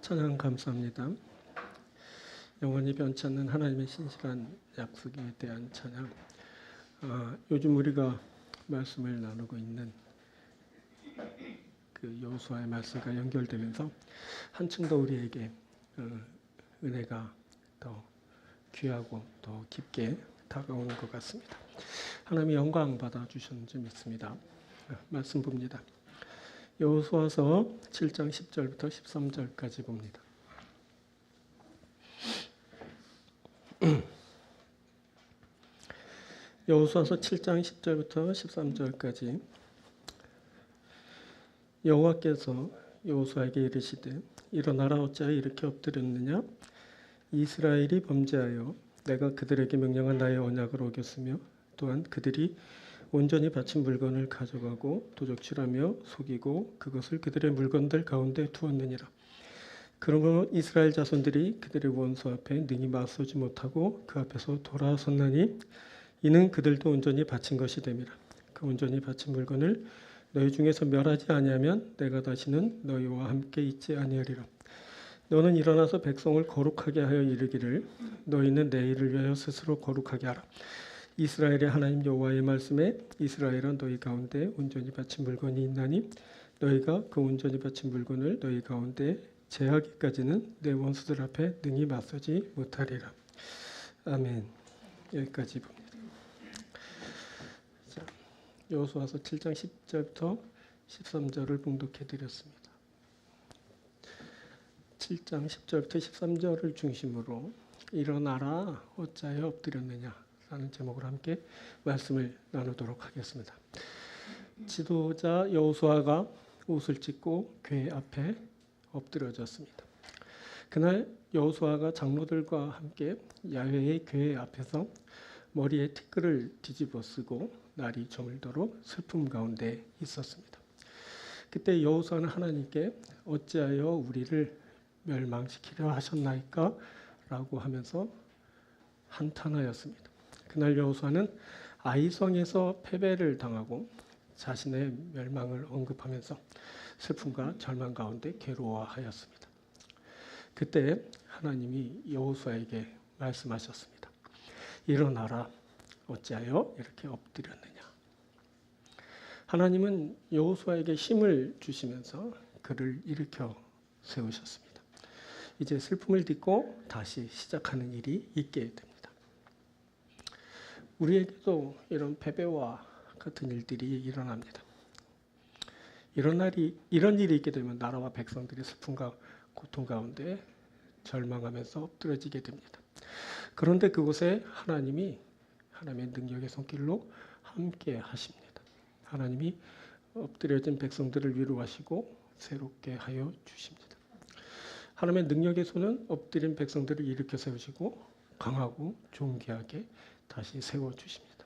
찬양 감사합니다. 영원히 변치 않는 하나님의 신실한 약속에 대한 찬양. 요즘 우리가 말씀을 나누고 있는 그 여호수아의 말씀과 연결되면서 한층 더 우리에게 은혜가 더 귀하고 더 깊게 다가오는 것 같습니다. 하나님이 영광 받아 주셨는지 믿습니다. 말씀 봅니다. 여호수아서 7장 10절부터 13절까지 봅니다. 여호수아서 7장 10절부터 13절까지. 여호와께서 여호수아에게 이르시되 일어나라, 어찌하여 이렇게 엎드렸느냐? 이스라엘이 범죄하여 내가 그들에게 명령한 나의 언약을 어겼으며 또한 그들이 온전히 바친 물건을 가져가고 도적질하며 속이고 그것을 그들의 물건들 가운데 두었느니라. 그러므로 이스라엘 자손들이 그들의 원수 앞에 능히 맞서지 못하고 그 앞에서 돌아섰나니 이는 그들도 온전히 바친 것이 됨이라. 그 온전히 바친 물건을 너희 중에서 멸하지 아니하면 내가 다시는 너희와 함께 있지 아니하리라. 너는 일어나서 백성을 거룩하게 하여 이르기를 너희는 내 일을 위하여 스스로 거룩하게 하라. 이스라엘의 하나님 여호와의 말씀에 이스라엘은 너희 가운데 온전히 바친 물건이 있나니 너희가 그 온전히 바친 물건을 너희 가운데 제하기까지는 내 원수들 앞에 능히 맞서지 못하리라. 아멘. 여기까지 봅니다. 자, 여호수아서 7장 10절부터 13절을 봉독해 드렸습니다. 7장 10절부터 13절을 중심으로 일어나라, 어찌하여 엎드렸느냐 라는 제목으로 함께 말씀을 나누도록 하겠습니다. 지도자 여호수아가 옷을 찢고 궤 앞에 엎드려졌습니다. 그날 여호수아가 장로들과 함께 야훼의 궤 앞에서 머리에 티끌을 뒤집어 쓰고 날이 저물도록 슬픔 가운데 있었습니다. 그때 여호수아는 하나님께 어찌하여 우리를 멸망시키려 하셨나이까? 라고 하면서 한탄하였습니다. 그날 여호수아는 아이성에서 패배를 당하고 자신의 멸망을 언급하면서 슬픔과 절망 가운데 괴로워하였습니다. 그때 하나님이 여호수아에게 말씀하셨습니다. 일어나라, 어찌하여 이렇게 엎드렸느냐. 하나님은 여호수아에게 힘을 주시면서 그를 일으켜 세우셨습니다. 이제 슬픔을 딛고 다시 시작하는 일이 있게 됩니다. 우리에게도 이런 패배와 같은 일들이 일어납니다. 이런 일이 있게 되면 나라와 백성들이 슬픔과 고통 가운데 절망하면서 엎드러지게 됩니다. 그런데 그곳에 하나님의 능력의 손길로 함께 하십니다. 하나님이 엎드려진 백성들을 위로하시고 새롭게 하여 주십니다. 하나님의 능력의 손은 엎드린 백성들을 일으켜 세우시고 강하고 존귀하게 다시 세워주십니다.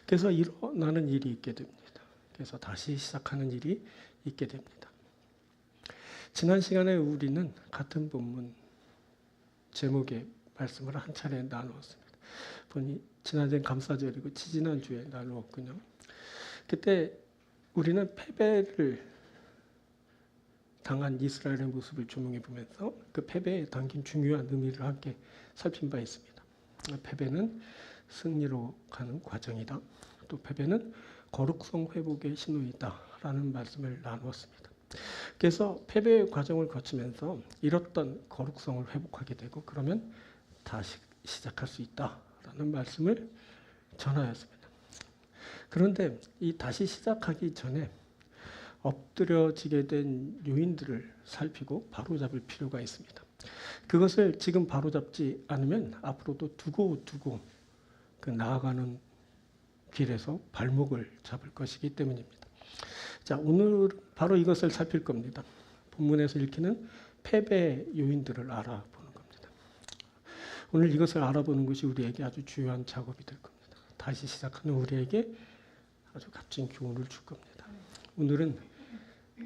그래서 일어나는 일이 있게 됩니다. 그래서 다시 시작하는 일이 있게 됩니다. 지난 시간에 우리는 같은 본문 제목의 말씀을 한 차례 나누었습니다. 보니 지난주엔 감사절이고 지지난주에 나누었군요. 그때 우리는 패배를 당한 이스라엘의 모습을 조명해 보면서 그 패배에 담긴 중요한 의미를 함께 살핀 바 있습니다. 패배는 승리로 가는 과정이다. 또 패배는 거룩성 회복의 신호이다 라는 말씀을 나누었습니다. 그래서 패배의 과정을 거치면서 잃었던 거룩성을 회복하게 되고 그러면 다시 시작할 수 있다라는 말씀을 전하였습니다. 그런데 이 다시 시작하기 전에 엎드려지게 된 요인들을 살피고 바로잡을 필요가 있습니다. 그것을 지금 바로잡지 않으면 앞으로도 두고 그 나아가는 길에서 발목을 잡을 것이기 때문입니다. 자, 오늘 바로 이것을 살필 겁니다. 본문에서 읽히는 패배 요인들을 알아보는 겁니다. 오늘 이것을 알아보는 것이 우리에게 아주 중요한 작업이 될 겁니다. 다시 시작하는 우리에게 아주 값진 교훈을 줄 겁니다. 오늘은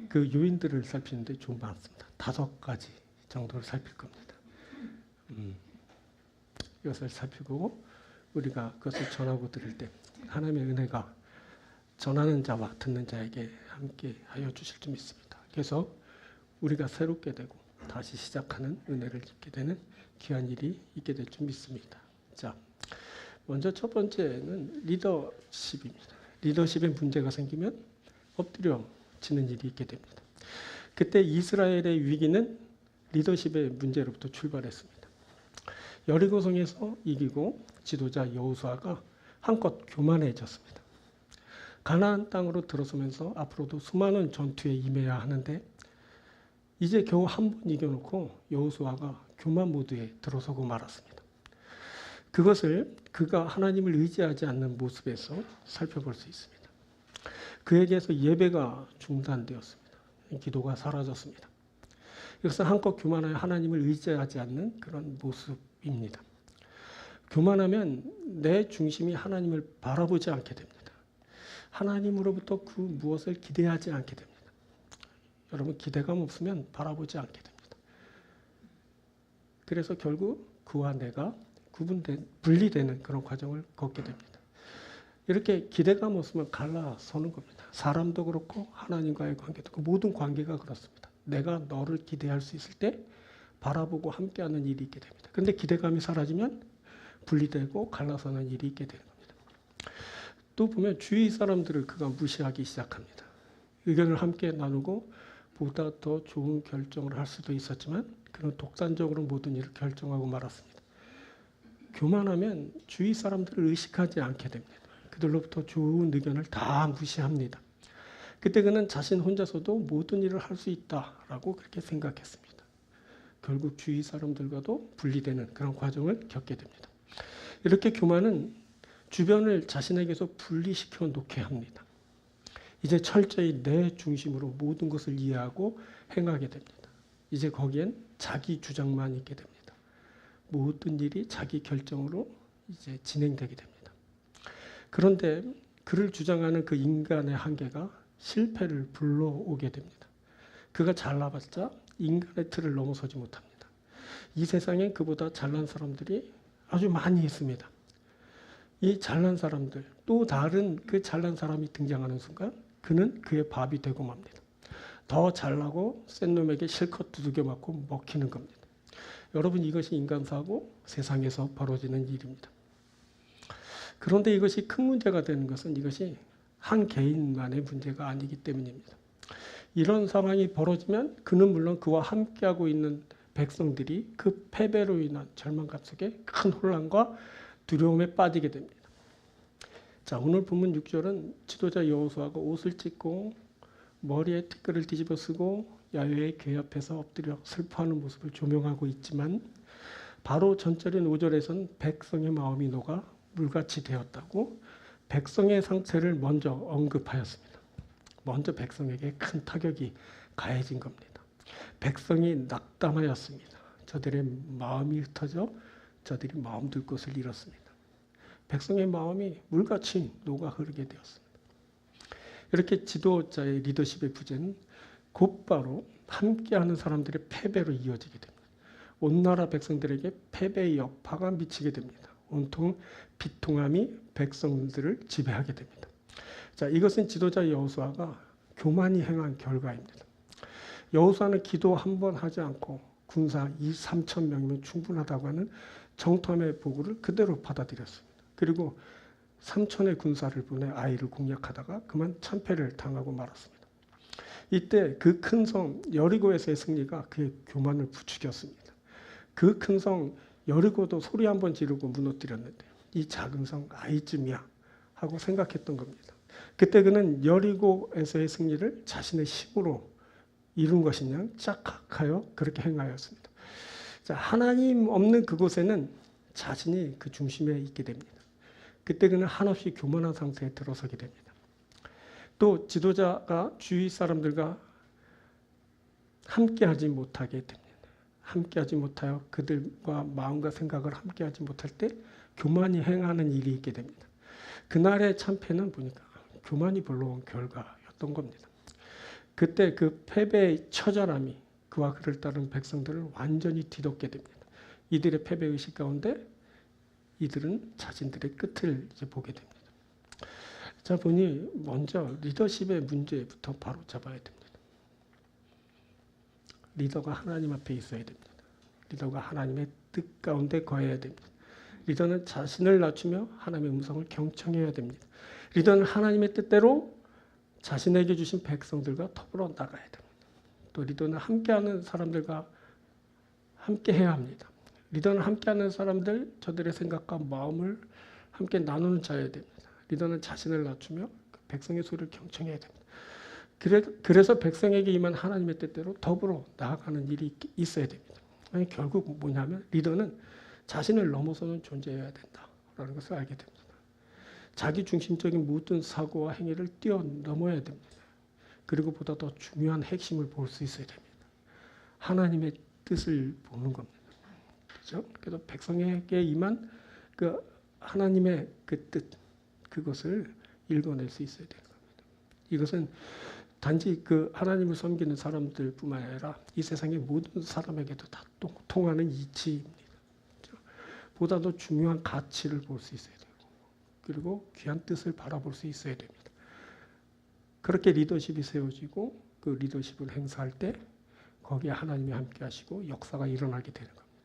그 요인들을 살피는데 좀 많습니다. 5가지 정도를 살필 겁니다. 이것을 살피고 우리가 그것을 전하고 들을 때 하나님의 은혜가 전하는 자와 듣는 자에게 함께 하여 주실 줄 믿습니다. 그래서 우리가 새롭게 되고 다시 시작하는 은혜를 입게 되는 귀한 일이 있게 될 줄 믿습니다. 자, 먼저 첫 번째는 리더십입니다. 리더십에 문제가 생기면 엎드려지는 일이 있게 됩니다. 그때 이스라엘의 위기는 리더십의 문제로부터 출발했습니다. 여리고성에서 이기고 지도자 여호수아가 한껏 교만해졌습니다. 가나안 땅으로 들어서면서 앞으로도 수많은 전투에 임해야 하는데 이제 겨우 한 번 이겨놓고 여호수아가 교만 모드에 들어서고 말았습니다. 그것을 그가 하나님을 의지하지 않는 모습에서 살펴볼 수 있습니다. 그에게서 예배가 중단되었습니다. 기도가 사라졌습니다. 이것은 한껏 교만하여 하나님을 의지하지 않는 그런 모습입니다. 교만하면 내 중심이 하나님을 바라보지 않게 됩니다. 하나님으로부터 그 무엇을 기대하지 않게 됩니다. 여러분, 기대감 없으면 바라보지 않게 됩니다. 그래서 결국 그와 내가 분리되는 그런 과정을 걷게 됩니다. 이렇게 기대감 없으면 갈라서는 겁니다. 사람도 그렇고 하나님과의 관계도 그렇고 모든 관계가 그렇습니다. 내가 너를 기대할 수 있을 때 바라보고 함께하는 일이 있게 됩니다. 그런데 기대감이 사라지면 분리되고 갈라서는 일이 있게 되는 겁니다. 또 보면 주위 사람들을 그가 무시하기 시작합니다. 의견을 함께 나누고 보다 더 좋은 결정을 할 수도 있었지만 그는 독단적으로 모든 일을 결정하고 말았습니다. 교만하면 주위 사람들을 의식하지 않게 됩니다. 그들로부터 좋은 의견을 다 무시합니다. 그때 그는 자신 혼자서도 모든 일을 할 수 있다라고 그렇게 생각했습니다. 결국 주위 사람들과도 분리되는 그런 과정을 겪게 됩니다. 이렇게 교만은 주변을 자신에게서 분리시켜 놓게 합니다. 이제 철저히 내 중심으로 모든 것을 이해하고 행하게 됩니다. 이제 거기엔 자기 주장만 있게 됩니다. 모든 일이 자기 결정으로 이제 진행되게 됩니다. 그런데 그를 주장하는 그 인간의 한계가 실패를 불러오게 됩니다. 그가 잘나봤자 인간의 틀을 넘어서지 못합니다. 이 세상에 그보다 잘난 사람들이 아주 많이 있습니다. 이 잘난 사람들, 또 다른 그 잘난 사람이 등장하는 순간 그는 그의 밥이 되고 맙니다. 더 잘나고 센 놈에게 실컷 두들겨 맞고 먹히는 겁니다. 여러분, 이것이 인간사고 세상에서 벌어지는 일입니다. 그런데 이것이 큰 문제가 되는 것은 이것이 한 개인만의 문제가 아니기 때문입니다. 이런 상황이 벌어지면 그는 물론 그와 함께하고 있는 백성들이 그 패배로 인한 절망감 속에 큰 혼란과 두려움에 빠지게 됩니다. 자, 오늘 본문 6절은 지도자 여호수아가 옷을 찢고 머리에 티끌을 뒤집어 쓰고 야훼의 궤 앞에서 엎드려 슬퍼하는 모습을 조명하고 있지만 바로 전절인 5절에서는 백성의 마음이 녹아 물같이 되었다고 백성의 상태를 먼저 언급하였습니다. 먼저 백성에게 큰 타격이 가해진 겁니다. 백성이 낙담하였습니다. 저들의 마음이 흩어져 저들이 마음둘 곳을 잃었습니다. 백성의 마음이 물같이 녹아 흐르게 되었습니다. 이렇게 지도자의 리더십의 부재는 곧바로 함께하는 사람들의 패배로 이어지게 됩니다. 온 나라 백성들에게 패배의 여파가 미치게 됩니다. 온통 비통함이 백성들을 지배하게 됩니다. 자, 이것은 지도자 여호수아가 교만히 행한 결과입니다. 여호수아는 기도 한 번 하지 않고 군사 2~3천 명이면 충분하다고 하는 정탐의 보고를 그대로 받아들였습니다. 그리고 3천의 군사를 보내 아이를 공략하다가 그만 참패를 당하고 말았습니다. 이때 그 큰 성 여리고에서의 승리가 그의 교만을 부추겼습니다. 그 큰 성 여리고도 소리 한번 지르고 무너뜨렸는데 이 작은 성 아이쯤이야 하고 생각했던 겁니다. 그때 그는 여리고에서의 승리를 자신의 힘으로 이룬 것이냐 착각하여 그렇게 행하였습니다. 자, 하나님 없는 그곳에는 자신이 그 중심에 있게 됩니다. 그때 그는 한없이 교만한 상태에 들어서게 됩니다. 또 지도자가 주위 사람들과 함께하지 못하게 됩니다. 함께하지 못하여 그들과 마음과 생각을 함께하지 못할 때 교만이 행하는 일이 있게 됩니다. 그날의 참패는 보니까 교만이 불러온 결과였던 겁니다. 그때 그 패배의 처절함이 그와 그를 따른 백성들을 완전히 뒤덮게 됩니다. 이들의 패배의식 가운데 이들은 자신들의 끝을 이제 보게 됩니다. 자, 보니 먼저 리더십의 문제부터 바로 잡아야 됩니다. 리더가 하나님 앞에 있어야 됩니다. 리더가 하나님의 뜻 가운데 거해야 됩니다. 리더는 자신을 낮추며 하나님의 음성을 경청해야 됩니다. 리더는 하나님의 뜻대로 자신에게 주신 백성들과 더불어 나가야 됩니다. 또 리더는 함께하는 사람들과 함께해야 합니다. 리더는 함께하는 사람들, 저들의 생각과 마음을 함께 나누는 자여야 됩니다. 리더는 자신을 낮추며 백성의 소리를 경청해야 됩니다. 그래서 백성에게 임한 하나님의 뜻대로 더불어 나아가는 일이 있어야 됩니다. 아니, 결국 뭐냐면 리더는 자신을 넘어서는 존재여야 된다라는 것을 알게 됩니다. 자기 중심적인 모든 사고와 행위를 뛰어넘어야 됩니다. 그리고 보다 더 중요한 핵심을 볼 수 있어야 됩니다. 하나님의 뜻을 보는 겁니다. 그렇죠? 그래서 백성에게 임한 그 하나님의 그 뜻, 그것을 읽어낼 수 있어야 되는 겁니다. 이것은 단지 그 하나님을 섬기는 사람들뿐만 아니라 이 세상의 모든 사람에게도 다 통하는 이치입니다. 그렇죠? 보다 더 중요한 가치를 볼 수 있어야 되고, 그리고 귀한 뜻을 바라볼 수 있어야 됩니다. 그렇게 리더십이 세워지고 그 리더십을 행사할 때 거기에 하나님이 함께 하시고 역사가 일어나게 되는 겁니다.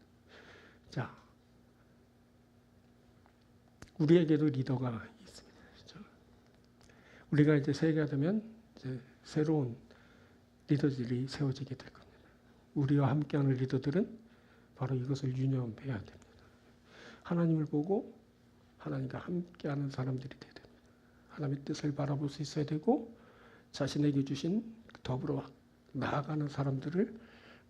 자, 우리에게도 리더가 있습니다. 그렇죠? 우리가 이제 세계가 되면 이제 새로운 리더들이 세워지게 될 겁니다. 우리와 함께하는 리더들은 바로 이것을 유념해야 됩니다. 하나님을 보고 하나님과 함께하는 사람들이 돼야 됩니다. 하나님의 뜻을 바라볼 수 있어야 되고 자신에게 주신 더불어 나아가는 사람들을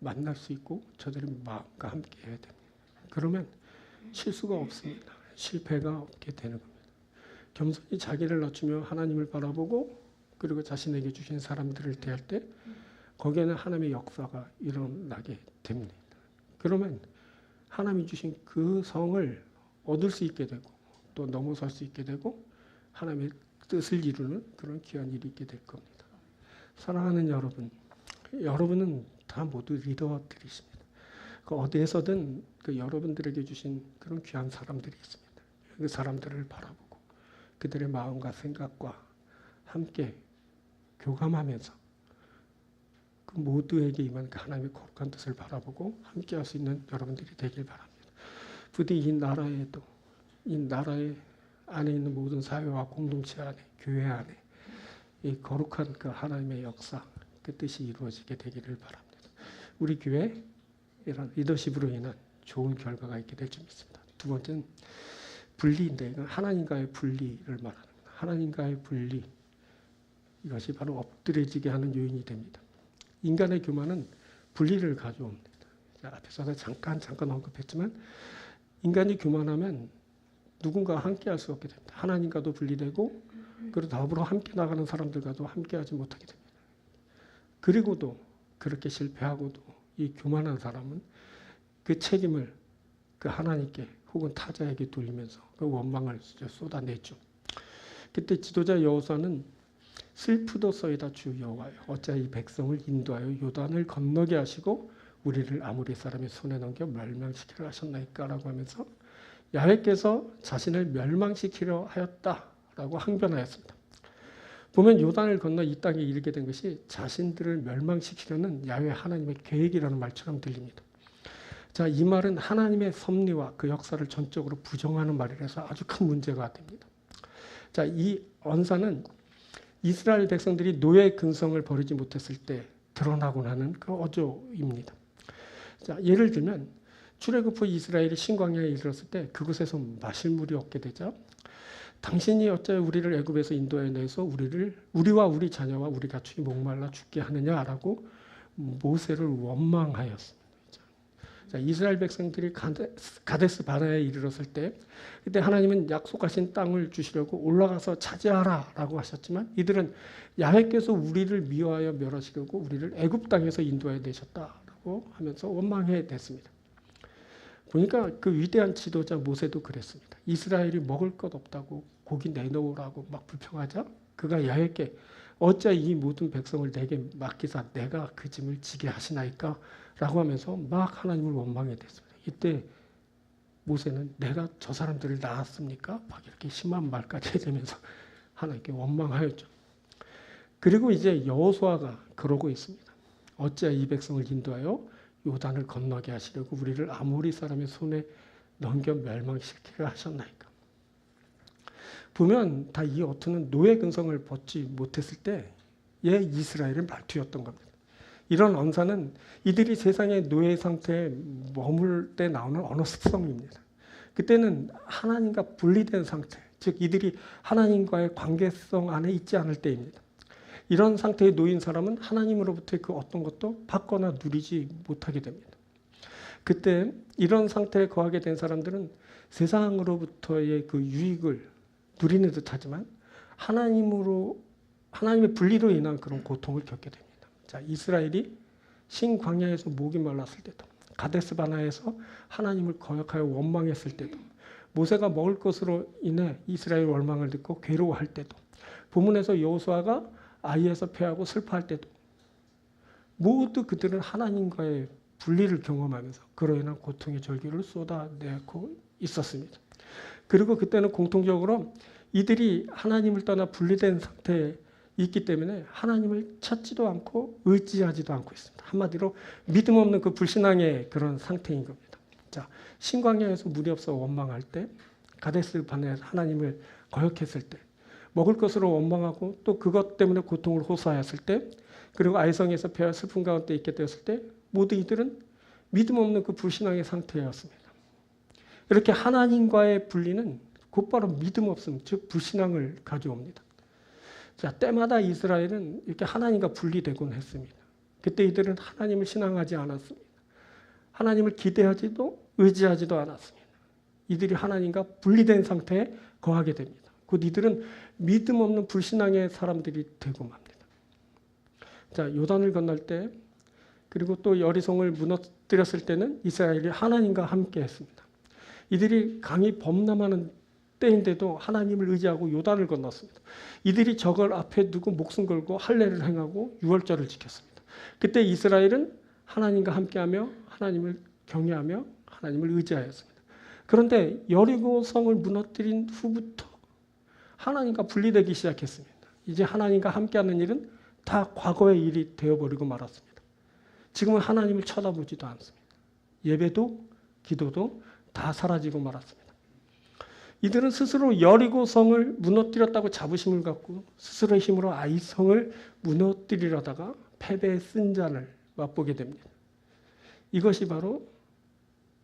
만날 수 있고 저들의 마음과 함께 해야 됩니다. 그러면 실수가 없습니다. 실패가 없게 되는 겁니다. 겸손히 자기를 낮추며 하나님을 바라보고 그리고 자신에게 주신 사람들을 대할 때 거기에는 하나님의 역사가 일어나게 됩니다. 그러면 하나님이 주신 그 성을 얻을 수 있게 되고 또 넘어설 수 있게 되고 하나님의 뜻을 이루는 그런 귀한 일이 있게 될 겁니다. 사랑하는 여러분, 여러분은 다 모두 리더들이십니다. 어디에서든 그 여러분들에게 주신 그런 귀한 사람들이 있습니다. 그 사람들을 바라보고 그들의 마음과 생각과 함께 교감하면서 그 모두에게 임한 그 하나님의 거룩한 뜻을 바라보고 함께 할 수 있는 여러분들이 되길 바랍니다. 부디 이 나라에도 이 나라의 안에 있는 모든 사회와 공동체 안에 교회 안에 이 거룩한 그 하나님의 역사 그 뜻이 이루어지게 되기를 바랍니다. 우리 교회 이런 리더십으로 인한 좋은 결과가 있게 될 줄 믿습니다. 두 번째는 분리인데 이건 하나님과의 분리를 말합니다. 하나님과의 분리 이것이 바로 엎드려지게 하는 요인이 됩니다. 인간의 교만은 분리를 가져옵니다. 앞에서 잠깐 언급했지만 인간이 교만하면 누군가와 함께 할 수 없게 됩니다. 하나님과도 분리되고 그리고 더불어 함께 나가는 사람들과도 함께 하지 못하게 됩니다. 그리고도 그렇게 실패하고도 이 교만한 사람은 그 책임을 그 하나님께 혹은 타자에게 돌리면서 그 원망을 쏟아내죠. 그때 지도자 여호수아는 슬프도소이다 주 여호와여 어찌하여 이 백성을 인도하여 요단을 건너게 하시고 우리를 아모리 사람의 손에 넘겨 멸망시키려 하셨나이까 라고 하면서 야훼께서 자신을 멸망시키려 하였다라고 항변하였습니다. 보면 요단을 건너 이 땅에 이르게 된 것이 자신들을 멸망시키려는 야훼 하나님의 계획이라는 말처럼 들립니다. 자, 이 말은 하나님의 섭리와 그 역사를 전적으로 부정하는 말이라서 아주 큰 문제가 됩니다. 자, 이 언사는 이스라엘 백성들이 노예 근성을 버리지 못했을 때 드러나고 나는 그 어조입니다. 자, 예를 들면 출애굽 후 이스라엘이 신광야에 이르렀을 때 그곳에서 마실 물이 없게 되자 당신이 어찌하여 우리를 애굽에서 인도하여 내서 우리와 우리 자녀와 우리 가축이 목말라 죽게 하느냐라고 모세를 원망하였습니다. 자, 이스라엘 백성들이 가데스 바네아에 이르렀을 때 그때 하나님은 약속하신 땅을 주시려고 올라가서 차지하라라고 하셨지만 이들은 야훼께서 우리를 미워하여 멸하시려고 우리를 애굽 땅에서 인도하여 내셨다라고 하면서 원망해 냈습니다. 보니까 그 위대한 지도자 모세도 그랬습니다. 이스라엘이 먹을 것 없다고 고기 내놓으라고 막 불평하자 그가 야훼께 어찌 이 모든 백성을 내게 맡기사 내가 그 짐을 지게 하시나이까 라고 하면서 막 하나님을 원망해 댔습니다. 이때 모세는 내가 저 사람들을 낳았습니까? 막 이렇게 심한 말까지 해대면서 하나님께 원망하였죠. 그리고 이제 여호수아가 그러고 있습니다. 어찌하여 이 백성을 인도하여 요단을 건너게 하시려고 우리를 아모리 사람의 손에 넘겨 멸망시키게 하셨나이까. 보면 다 이 어투는 노예 근성을 벗지 못했을 때의 이스라엘의 말투였던 겁니다. 이런 언사는 이들이 세상의 노예 상태에 머물 때 나오는 언어 습성입니다. 그때는 하나님과 분리된 상태, 즉 이들이 하나님과의 관계성 안에 있지 않을 때입니다. 이런 상태에 놓인 사람은 하나님으로부터의 그 어떤 것도 받거나 누리지 못하게 됩니다. 그때 이런 상태에 거하게 된 사람들은 세상으로부터의 그 유익을 누리는 듯하지만 하나님의 분리로 인한 그런 고통을 겪게 됩니다. 자, 이스라엘이 신광야에서 목이 말랐을 때도, 가데스 바나에서 하나님을 거역하여 원망했을 때도, 모세가 먹을 것으로 인해 이스라엘 원망을 듣고 괴로워할 때도, 본문에서 여호수아가 아이에서 패하고 슬퍼할 때도 모두 그들은 하나님과의 분리를 경험하면서 그로 인한 고통의 절규를 쏟아내고 있었습니다. 그리고 그때는 공통적으로 이들이 하나님을 떠나 분리된 상태에 있기 때문에 하나님을 찾지도 않고 의지하지도 않고 있습니다. 한마디로 믿음 없는 그 불신앙의 그런 상태인 겁니다. 자, 신광야에서 물이 없어 원망할 때, 가데스 바네에서 하나님을 거역했을 때, 먹을 것으로 원망하고 또 그것 때문에 고통을 호소하였을 때, 그리고 아이성에서 패와 슬픔 가운데 있게 되었을 때 모두 이들은 믿음 없는 그 불신앙의 상태였습니다. 이렇게 하나님과의 분리는 곧바로 믿음 없음, 즉 불신앙을 가져옵니다. 자, 때마다 이스라엘은 이렇게 하나님과 분리되곤 했습니다. 그때 이들은 하나님을 신앙하지 않았습니다. 하나님을 기대하지도 의지하지도 않았습니다. 이들이 하나님과 분리된 상태에 거하게 됩니다. 곧 이들은 믿음 없는 불신앙의 사람들이 되고 맙니다. 자, 요단을 건널 때 그리고 또 여리송을 무너뜨렸을 때는 이스라엘이 하나님과 함께 했습니다. 이들이 강이 범람하는 때인데도 하나님을 의지하고 요단을 건넜습니다. 이들이 적을 앞에 두고 목숨 걸고 할례를 행하고 유월절을 지켰습니다. 그때 이스라엘은 하나님과 함께하며 하나님을 경외하며 하나님을 의지하였습니다. 그런데 여리고 성을 무너뜨린 후부터 하나님과 분리되기 시작했습니다. 이제 하나님과 함께하는 일은 다 과거의 일이 되어버리고 말았습니다. 지금은 하나님을 쳐다보지도 않습니다. 예배도 기도도 다 사라지고 말았습니다. 이들은 스스로 여리고성을 무너뜨렸다고 자부심을 갖고 스스로의 힘으로 아이성을 무너뜨리려다가 패배의 쓴잔을 맛보게 됩니다. 이것이 바로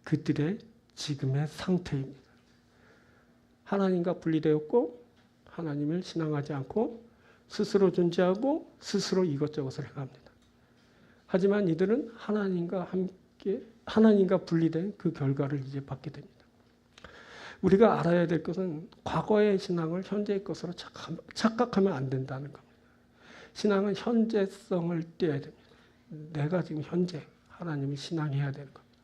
그들의 지금의 상태입니다. 하나님과 분리되었고 하나님을 신앙하지 않고 스스로 존재하고 스스로 이것저것을 행합니다. 하지만 이들은 하나님과 분리된 그 결과를 이제 받게 됩니다. 우리가 알아야 될 것은 과거의 신앙을 현재의 것으로 착각하면 안 된다는 겁니다. 신앙은 현재성을 띄어야 됩니다. 내가 지금 현재 하나님을 신앙해야 되는 겁니다.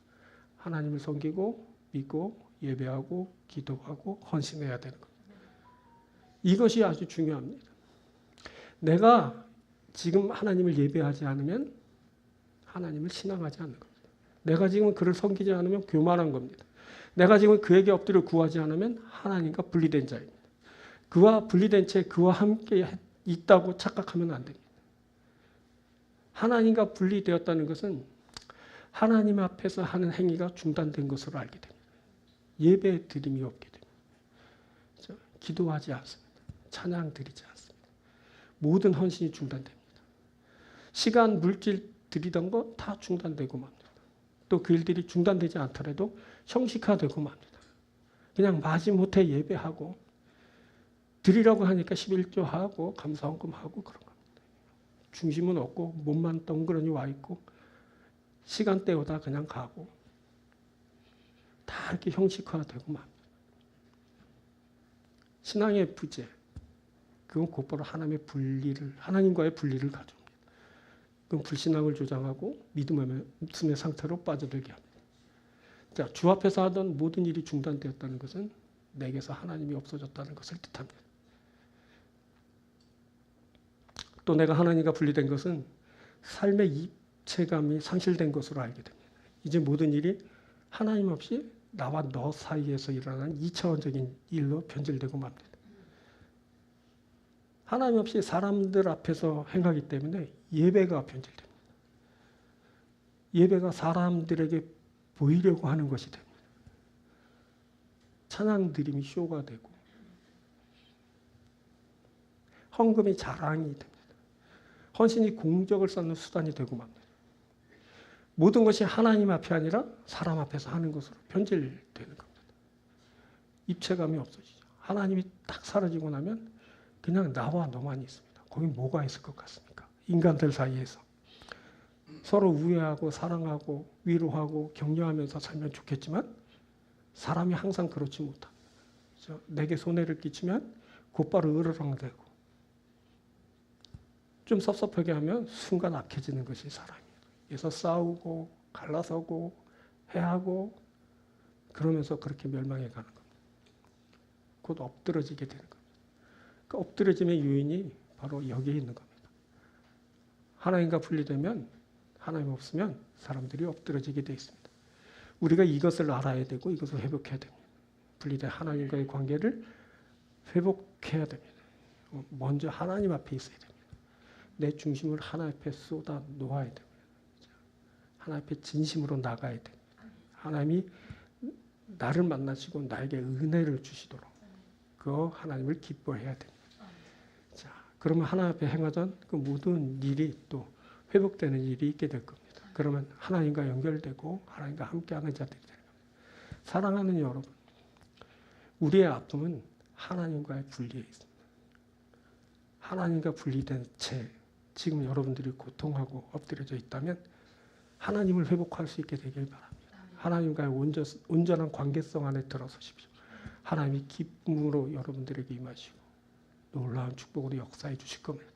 하나님을 섬기고 믿고 예배하고 기도하고 헌신해야 되는 겁니다. 이것이 아주 중요합니다. 내가 지금 하나님을 예배하지 않으면 하나님을 신앙하지 않는 겁니다. 내가 지금 그를 섬기지 않으면 교만한 겁니다. 내가 지금 그에게 엎드려 구하지 않으면 하나님과 분리된 자입니다. 그와 분리된 채 그와 함께 있다고 착각하면 안 됩니다. 하나님과 분리되었다는 것은 하나님 앞에서 하는 행위가 중단된 것으로 알게 됩니다. 예배 드림이 없게 됩니다. 기도하지 않습니다. 찬양 드리지 않습니다. 모든 헌신이 중단됩니다. 시간, 물질 드리던 거 다 중단되고 맙니다. 또 그 일들이 중단되지 않더라도 형식화되고 맙니다. 그냥 마지못해 예배하고 드리라고 하니까 11조 하고 감사헌금 하고 그런 겁니다. 중심은 없고 몸만 덩그러니 와 있고 시간 때우다 그냥 가고 다 이렇게 형식화되고 맙니다. 신앙의 부재, 그건 곧바로 하나님과의 분리를 가져옵니다. 그건 불신앙을 조장하고 믿음의 상태로 빠져들게 합니다. 자, 주 앞에서 하던 모든 일이 중단되었다는 것은 내게서 하나님이 없어졌다는 것을 뜻합니다. 또 내가 하나님과 분리된 것은 삶의 입체감이 상실된 것으로 알게 됩니다. 이제 모든 일이 하나님 없이 나와 너 사이에서 일어나는 2차원적인 일로 변질되고 맙니다. 하나님 없이 사람들 앞에서 행하기 때문에 예배가 변질됩니다. 예배가 사람들에게 보이려고 하는 것이 됩니다. 찬양 드림이 쇼가 되고 헌금이 자랑이 됩니다. 헌신이 공적을 쌓는 수단이 되고 맙니다. 모든 것이 하나님 앞이 아니라 사람 앞에서 하는 것으로 변질되는 겁니다. 입체감이 없어지죠. 하나님이 딱 사라지고 나면 그냥 나와 너만 있습니다. 거기 뭐가 있을 것 같습니까? 인간들 사이에서 서로 우애하고 사랑하고 위로하고 격려하면서 살면 좋겠지만 사람이 항상 그렇지 못합니다. 그렇죠? 내게 손해를 끼치면 곧바로 으르렁대고 좀 섭섭하게 하면 순간 악해지는 것이 사람이에요. 그래서 싸우고 갈라서고 해하고 그러면서 그렇게 멸망해 가는 겁니다. 곧 엎드러지게 되는 겁니다. 그 엎드러짐의 요인이 바로 여기에 있는 겁니다. 하나님과 분리되면 하나님 없으면 사람들이 엎드러지게 되어 있습니다. 우리가 이것을 알아야 되고 이것을 회복해야 됩니다. 분리된 하나님과의 관계를 회복해야 됩니다. 먼저 하나님 앞에 있어야 됩니다. 내 중심을 하나님 앞에 쏟아 놓아야 됩니다. 하나님 앞에 진심으로 나가야 됩니다. 하나님이 나를 만나시고 나에게 은혜를 주시도록 그 하나님을 기뻐해야 됩니다. 자, 그러면 하나님 앞에 행하던 그 모든 일이 또 회복되는 일이 있게 될 겁니다. 그러면 하나님과 연결되고 하나님과 함께하는 자들이 되는 겁니다. 사랑하는 여러분, 우리의 아픔은 하나님과의 분리에 있습니다. 하나님과 분리된 채 지금 여러분들이 고통하고 엎드려져 있다면 하나님을 회복할 수 있게 되길 바랍니다. 하나님과의 온전한 관계성 안에 들어서십시오. 하나님이 기쁨으로 여러분들에게 임하시고 놀라운 축복으로 역사해 주실 겁니다.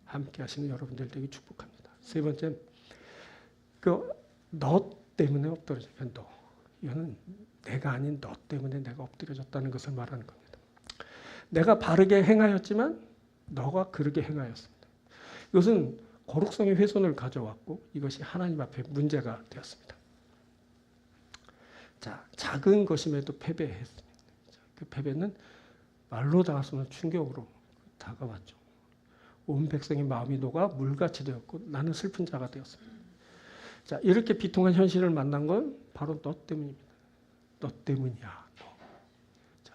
함께 하시는 여러분들 되게 축복합니다. 세 번째, 너 때문에 엎드려져. 너. 이거는 내가 아닌 너 때문에 내가 엎드려졌다는 것을 말하는 겁니다. 내가 바르게 행하였지만 너가 그르게 행하였습니다. 이것은 거룩성의 훼손을 가져왔고 이것이 하나님 앞에 문제가 되었습니다. 자, 작은 것임에도 패배했습니다. 그 패배는 말로 다할 수 없는 충격으로 다가왔죠. 온 백성의 마음이 녹아 물같이 되었고 나는 슬픈 자가 되었습니다. 자, 이렇게 비통한 현실을 만난 건 바로 너 때문입니다. 너 때문이야. 너. 자,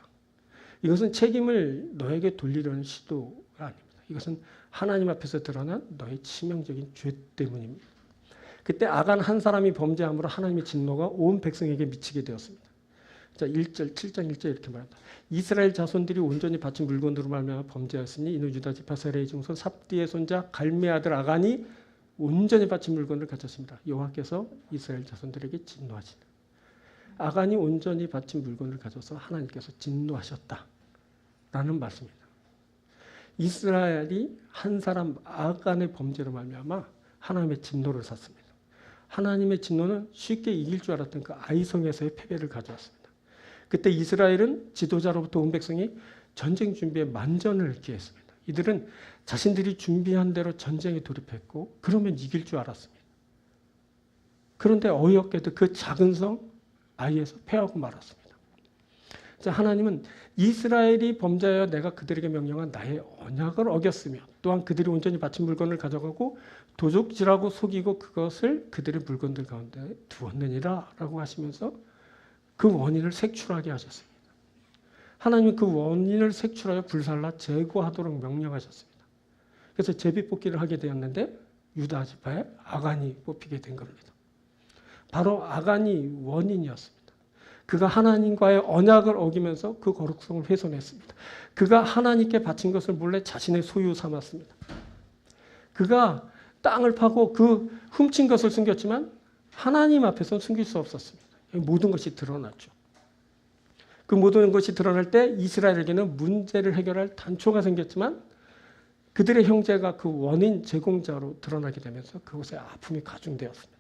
이것은 책임을 너에게 돌리려는 시도가 아닙니다. 이것은 하나님 앞에서 드러난 너의 치명적인 죄 때문입니다. 그때 아간 한 사람이 범죄함으로 하나님의 진노가 온 백성에게 미치게 되었습니다. 자, 1절, 7장 1절 이렇게 말합니다. 이스라엘 자손들이 온전히 바친 물건으로 말미암아 범죄하였으니 이는 유다 지파 세레의 증손 삽디의 손자 갈메 아들 아간이 온전히 바친 물건을 가졌습니다. 여호와께서 이스라엘 자손들에게 진노하시는. 아간이 온전히 바친 물건을 가져서 하나님께서 진노하셨다. 라는 말씀입니다. 이스라엘이 한 사람 아간의 범죄로 말미암아 하나님의 진노를 샀습니다. 하나님의 진노는 쉽게 이길 줄 알았던 그 아이성에서의 패배를 가져왔습니다. 그때 이스라엘은 지도자로부터 온 백성이 전쟁 준비에 만전을 기했습니다. 이들은 자신들이 준비한 대로 전쟁에 돌입했고 그러면 이길 줄 알았습니다. 그런데 어이없게도 그 작은 성 아이에서 패하고 말았습니다. 자, 하나님은 이스라엘이 범죄하여 내가 그들에게 명령한 나의 언약을 어겼으며 또한 그들이 온전히 바친 물건을 가져가고 도적질하고 속이고 그것을 그들의 물건들 가운데 두었느니라 라고 하시면서 그 원인을 색출하게 하셨습니다. 하나님은 그 원인을 색출하여 불살라 제거하도록 명령하셨습니다. 그래서 제비뽑기를 하게 되었는데 유다 지파에 아간이 뽑히게 된 겁니다. 바로 아간이 원인이었습니다. 그가 하나님과의 언약을 어기면서 그 거룩성을 훼손했습니다. 그가 하나님께 바친 것을 몰래 자신의 소유 삼았습니다. 그가 땅을 파고 그 훔친 것을 숨겼지만 하나님 앞에서는 숨길 수 없었습니다. 모든 것이 드러났죠. 그 모든 것이 드러날 때 이스라엘에게는 문제를 해결할 단초가 생겼지만 그들의 형제가 그 원인 제공자로 드러나게 되면서 그곳에 아픔이 가중되었습니다.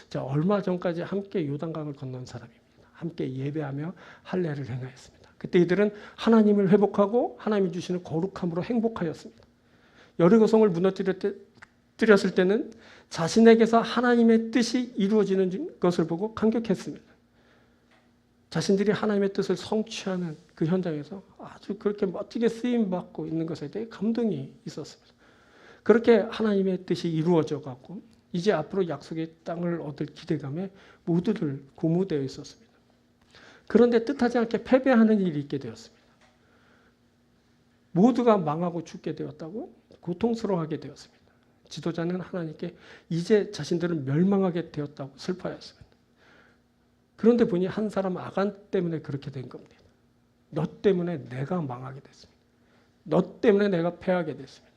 자, 얼마 전까지 함께 요단강을 건넌 사람입니다. 함께 예배하며 할례를 행하였습니다. 그때 이들은 하나님을 회복하고 하나님이 주시는 거룩함으로 행복하였습니다. 여리고성을 무너뜨렸을 때는 자신에게서 하나님의 뜻이 이루어지는 것을 보고 감격했습니다. 자신들이 하나님의 뜻을 성취하는 그 현장에서 아주 그렇게 멋지게 쓰임받고 있는 것에 대해 감동이 있었습니다. 그렇게 하나님의 뜻이 이루어져 갖고 이제 앞으로 약속의 땅을 얻을 기대감에 모두들 고무되어 있었습니다. 그런데 뜻하지 않게 패배하는 일이 있게 되었습니다. 모두가 망하고 죽게 되었다고 고통스러워하게 되었습니다. 지도자는 하나님께 이제 자신들은 멸망하게 되었다고 슬퍼했습니다. 그런데 보니 한 사람 아간 때문에 그렇게 된 겁니다. 너 때문에 내가 망하게 됐습니다. 너 때문에 내가 패하게 됐습니다.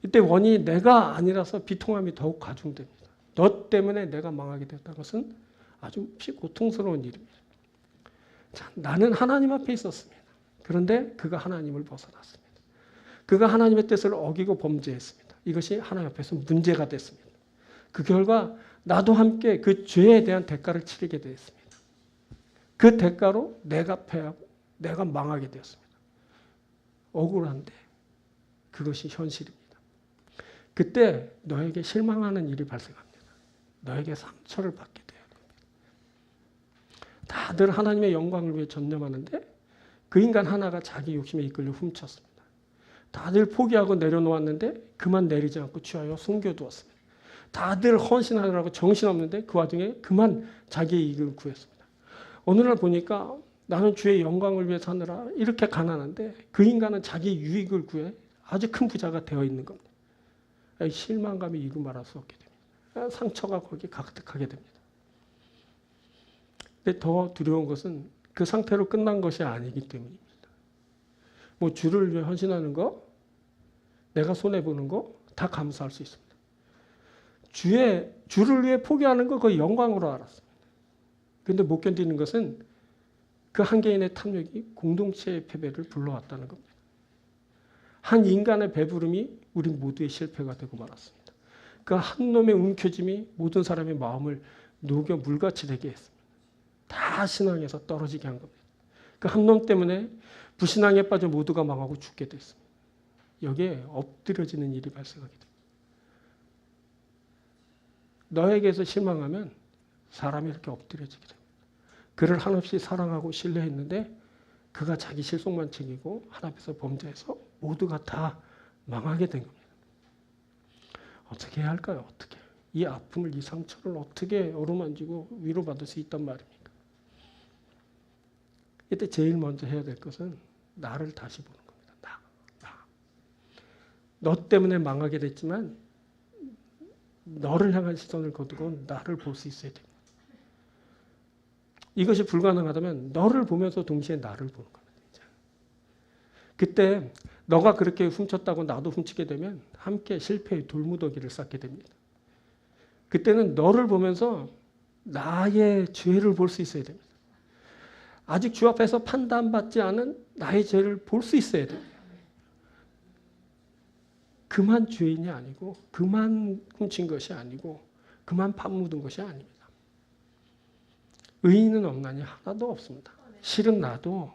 이때 원인이 내가 아니라서 비통함이 더욱 가중됩니다. 너 때문에 내가 망하게 됐다는 것은 아주 고통스러운 일입니다. 자, 나는 하나님 앞에 있었습니다. 그런데 그가 하나님을 벗어났습니다. 그가 하나님의 뜻을 어기고 범죄했습니다. 이것이 하나님 앞에서 문제가 됐습니다. 그 결과 나도 함께 그 죄에 대한 대가를 치르게 되었습니다. 그 대가로 내가 패하고 내가 망하게 되었습니다. 억울한데 그것이 현실입니다. 그때 너에게 실망하는 일이 발생합니다. 너에게 상처를 받게 돼요. 다들 하나님의 영광을 위해 전념하는데 그 인간 하나가 자기 욕심에 이끌려 훔쳤습니다. 다들 포기하고 내려놓았는데 그만 내리지 않고 취하여 숨겨두었습니다. 다들 헌신하느라고 정신없는데 그 와중에 그만 자기의 이익을 구했습니다. 어느 날 보니까 나는 주의 영광을 위해 사느라 이렇게 가난한데 그 인간은 자기 유익을 구해 아주 큰 부자가 되어 있는 겁니다. 실망감이 이루 말할 수 없게 됩니다. 상처가 거기에 가득하게 됩니다. 근데 더 두려운 것은 그 상태로 끝난 것이 아니기 때문입니다. 뭐 주를 위해 헌신하는 거, 내가 손해보는 거 다 감수할 수 있습니다. 주를 위해 포기하는 거 거의 영광으로 알았습니다. 그런데 못 견디는 것은 그 한 개인의 탐욕이 공동체의 패배를 불러왔다는 겁니다. 한 인간의 배부름이 우리 모두의 실패가 되고 말았습니다. 그 한 놈의 움켜짐이 모든 사람의 마음을 녹여 물같이 되게 했습니다. 다 신앙에서 떨어지게 한 겁니다. 그 한 놈 때문에 불신앙에 빠져 모두가 망하고 죽게 됐습니다. 여기에 엎드려지는 일이 발생하게 됩니다. 너에게서 실망하면 사람이 이렇게 엎드려지게 됩니다. 그를 한없이 사랑하고 신뢰했는데 그가 자기 실속만 챙기고 하나님께서 범죄해서 모두가 다 망하게 된 겁니다. 어떻게 해야 할까요? 어떻게? 이 아픔을, 이 상처를 어떻게 어루만지고 위로받을 수 있단 말입니까? 이때 제일 먼저 해야 될 것은 나를 다시 보는 겁니다. 너 때문에 망하게 됐지만 너를 향한 시선을 거두고 나를 볼 수 있어야 됩니다. 이것이 불가능하다면 너를 보면서 동시에 나를 보는 겁니다. 그때 너가 그렇게 훔쳤다고 나도 훔치게 되면 함께 실패의 돌무더기를 쌓게 됩니다. 그때는 너를 보면서 나의 죄를 볼 수 있어야 됩니다. 아직 주 앞에서 판단받지 않은 나의 죄를 볼 수 있어야 됩니다. 그만 죄인이 아니고 그만 훔친 것이 아니고 그만 파묻은 것이 아닙니다. 의인은 없나니 하나도 없습니다. 실은 나도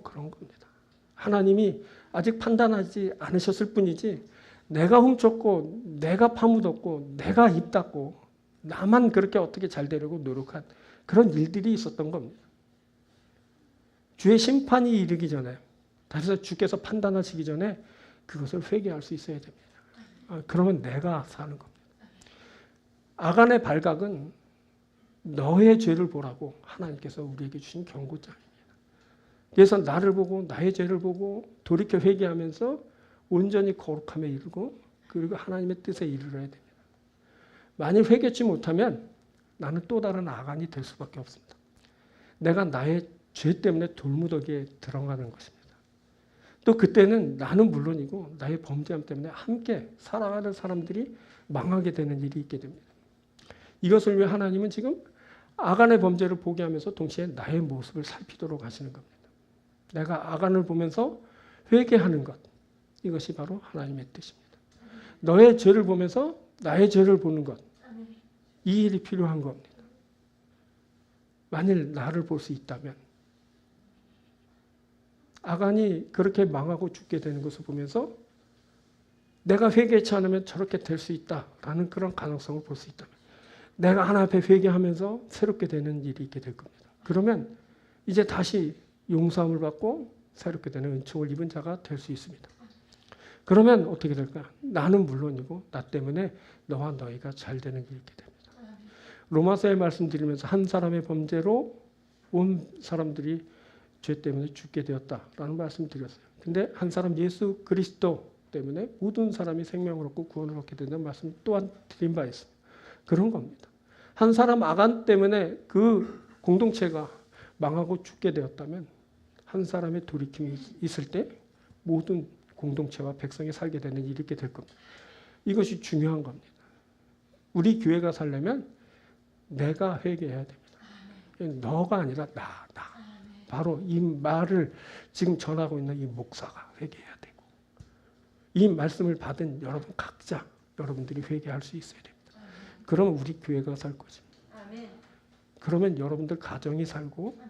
그런 겁니다. 하나님이 아직 판단하지 않으셨을 뿐이지 내가 훔쳤고 내가 파묻었고 내가 입 닫고 나만 그렇게 어떻게 잘 되려고 노력한 그런 일들이 있었던 겁니다. 주의 심판이 이르기 전에, 다시 주께서 판단하시기 전에 그것을 회개할 수 있어야 됩니다. 그러면 내가 사는 겁니다. 아간의 발각은 너의 죄를 보라고 하나님께서 우리에게 주신 경고장입니다. 그래서 나를 보고 나의 죄를 보고 돌이켜 회개하면서 온전히 거룩함에 이르고 그리고 하나님의 뜻에 이르러야 됩니다. 만일 회개치 못하면 나는 또 다른 아간이 될 수밖에 없습니다. 내가 나의 죄 때문에 돌무더기에 들어가는 것입니다. 또 그때는 나는 물론이고 나의 범죄함 때문에 함께 사랑하는 사람들이 망하게 되는 일이 있게 됩니다. 이것을 위해 하나님은 지금 아간의 범죄를 보게 하면서 동시에 나의 모습을 살피도록 하시는 겁니다. 내가 아간을 보면서 회개하는 것, 이것이 바로 하나님의 뜻입니다. 너의 죄를 보면서 나의 죄를 보는 것, 이 일이 필요한 겁니다. 만일 나를 볼 수 있다면 아간이 그렇게 망하고 죽게 되는 것을 보면서 내가 회개치 않으면 저렇게 될 수 있다라는 그런 가능성을 볼 수 있다면 내가 하나님 앞에 회개하면서 새롭게 되는 일이 있게 될 겁니다. 그러면 이제 다시 용서함을 받고 새롭게 되는 은총을 입은 자가 될 수 있습니다. 그러면 어떻게 될까? 나는 물론이고 나 때문에 너와 너희가 잘 되는 게 있게 됩니다. 로마서에 말씀드리면서 한 사람의 범죄로 온 사람들이 죄 때문에 죽게 되었다라는 말씀 드렸어요. 근데 한 사람 예수 그리스도 때문에 모든 사람이 생명을 얻고 구원을 얻게 된다는 말씀 또한 드린 바 있습니다. 그런 겁니다. 한 사람 아간 때문에 그 공동체가 망하고 죽게 되었다면 한 사람의 돌이킴이 있을 때 모든 공동체와 백성이 살게 되는 일이 있게 될 겁니다. 이것이 중요한 겁니다. 우리 교회가 살려면 내가 회개해야 됩니다. 너가 아니라 나. 바로 이 말을 지금 전하고 있는 이 목사가 회개해야 되고 이 말씀을 받은 여러분 각자 여러분들이 회개할 수 있어야 됩니다. 그러면 우리 교회가 살 거지. 그러면 여러분들 가정이 살고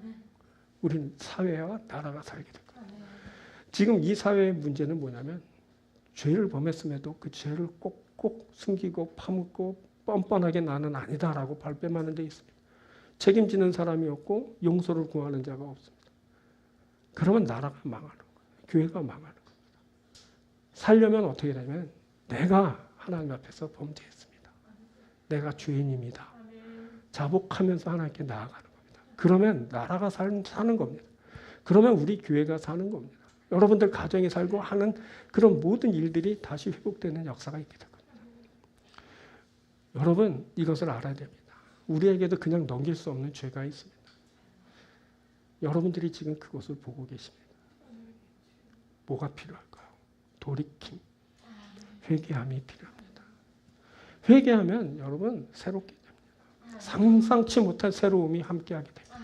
우리는 사회와 나라가 살게 될 거예요. 지금 이 사회의 문제는 뭐냐면 죄를 범했음에도 그 죄를 꼭꼭 숨기고 파묻고 뻔뻔하게 나는 아니다라고 발뺌하는 데 있습니다. 책임지는 사람이 없고 용서를 구하는 자가 없습니다. 그러면 나라가 망하는 거예요. 교회가 망하는 겁니다. 살려면 어떻게 되냐면 내가 하나님 앞에서 범죄했습니다. 내가 죄인입니다. 자복하면서 하나님께 나아가는 겁니다. 그러면 나라가 사는 겁니다. 그러면 우리 교회가 사는 겁니다. 여러분들 가정이 살고 하는 그런 모든 일들이 다시 회복되는 역사가 있게 될 겁니다. 여러분 이것을 알아야 됩니다. 우리에게도 그냥 넘길 수 없는 죄가 있습니다. 여러분들이 지금 그것을 보고 계십니다. 뭐가 필요할까요? 돌이킴, 회개함이 필요합니다. 회개하면 여러분 새롭게 됩니다. 상상치 못한 새로움이 함께하게 됩니다.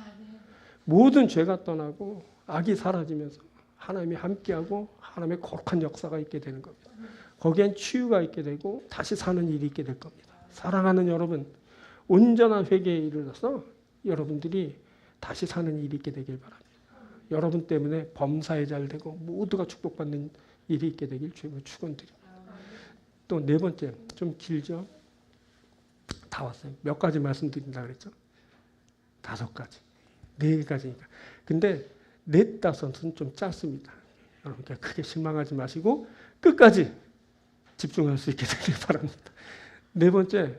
모든 죄가 떠나고 악이 사라지면서 하나님이 함께하고 하나님의 거룩한 역사가 있게 되는 겁니다. 거기엔 치유가 있게 되고 다시 사는 일이 있게 될 겁니다. 사랑하는 여러분, 온전한 회개에 이르러서 여러분들이 다시 사는 일이 있게 되길 바랍니다. 여러분 때문에 범사에 잘 되고 모두가 축복받는 일이 있게 되길 주님을 축원드립니다. 또 네 번째, 좀 길죠? 다 왔어요. 몇 가지 말씀드린다 그랬죠? 5가지. 4가지니까. 근데 넷, 다섯은 좀 짧습니다. 여러분 크게 실망하지 마시고 끝까지 집중할 수 있게 되길 바랍니다. 네 번째,